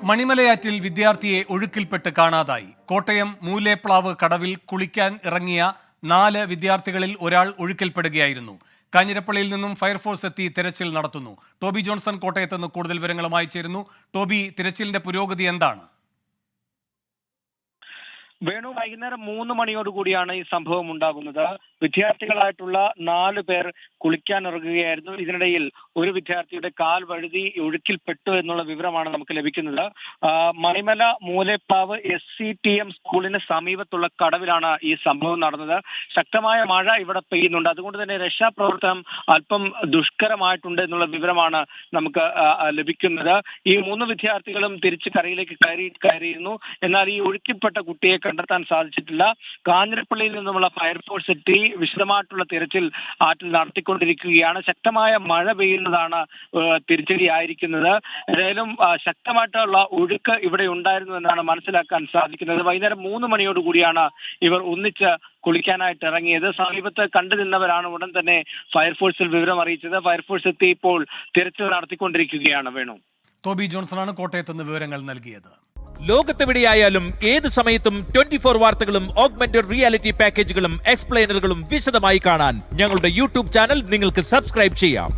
മണിമലയാറ്റിൽ വിദ്യാർത്ഥിയെ ഒഴുക്കിൽപ്പെട്ട് കാണാതായി. കോട്ടയം മൂലേപ്ലാവ് കടവിൽ കുളിക്കാൻ ഇറങ്ങിയ 4 വിദ്യാർത്ഥികളിൽ ഒരാൾ ഒഴുക്കിൽപ്പെടുകയായിരുന്നു. കാഞ്ഞിരപ്പള്ളിയിൽ നിന്നും ഫയർഫോഴ്സ് എത്തി തിരച്ചിൽ നടത്തുന്നു. ടോബി ജോൺസൺ കോട്ടയത്ത് നിന്ന് കൂടുതൽ വിവരങ്ങളുമായി ചേരുന്നു. ടോബി, തിരച്ചിലിന്റെ പുരോഗതി എന്താണ്? വേണു, വൈകുന്നേരം 3 മണിയോടുകൂടിയാണ് ഈ സംഭവം ഉണ്ടാകുന്നത്. വിദ്യാർത്ഥികളായിട്ടുള്ള 4 പേർ കുളിക്കാൻ ഇറങ്ങുകയായിരുന്നു. ഇതിനിടയിൽ ഒരു വിദ്യാർത്ഥിയുടെ കാൽ വഴുതി ഒഴുക്കിൽപ്പെട്ടു എന്നുള്ള വിവരമാണ് നമുക്ക് ലഭിക്കുന്നത്. മണിമല മൂലേപ്ലാവ് SCTM സ്കൂളിന് സമീപത്തുള്ള കടവിലാണ് ഈ സംഭവം നടന്നത്. ശക്തമായ മഴ ഇവിടെ പെയ്യുന്നുണ്ട്. അതുകൊണ്ട് തന്നെ രക്ഷാപ്രവർത്തനം അല്പം ദുഷ്കരമായിട്ടുണ്ട് എന്നുള്ള വിവരമാണ് നമുക്ക് ലഭിക്കുന്നത്. ഈ 3 വിദ്യാർത്ഥികളും തിരിച്ച് കരയിലേക്ക് കയറിയിരുന്നു. എന്നാൽ ഈ ഒഴുക്കിൽപ്പെട്ട കുട്ടിയെ കണ്ടെത്താൻ സാധിച്ചിട്ടില്ല. കാഞ്ഞിരപ്പള്ളിയിൽ നിന്നുമുള്ള ഫയർഫോഴ്സ് എത്തി വിശദമായിട്ടുള്ള തിരച്ചിൽ ആറ്റിൽ നടത്തിക്കൊണ്ടിരിക്കുകയാണ്. ശക്തമായ മഴ പെയ്യുന്നതാണ് തിരിച്ചടിയായിരിക്കുന്നത്. ഏതായാലും ശക്തമായിട്ടുള്ള ഒഴുക്ക് ഇവിടെ ഉണ്ടായിരുന്നു എന്നാണ് മനസ്സിലാക്കാൻ സാധിക്കുന്നത്. വൈകുന്നേരം 3 മണിയോടുകൂടിയാണ് ഇവർ ഒന്നിച്ച് കുളിക്കാനായിട്ട് ഇറങ്ങിയത്. സമീപത്ത് കണ്ടു നിന്നവരാണ് ഉടൻ തന്നെ ഫയർഫോഴ്സിൽ വിവരം അറിയിച്ചത്. ഫയർഫോഴ്സ് എത്തി ഇപ്പോൾ തിരച്ചിൽ നടത്തിക്കൊണ്ടിരിക്കുകയാണ്. വേണു, ടോബി ജോൺസണാണ് കോട്ടയത്ത് നിന്ന് വിവരങ്ങൾ നൽകിയത്. ലോകത്തെവിടെയായാലും ഏത് സമയത്തും 24 വാർത്തകളും ഓഗ്മെന്റഡ് റിയാലിറ്റി പാക്കേജുകളും എക്സ്പ്ലെയിനറുകളും വിശദമായി കാണാൻ ഞങ്ങളുടെ യൂട്യൂബ് ചാനൽ നിങ്ങൾക്ക് സബ്സ്ക്രൈബ് ചെയ്യാം.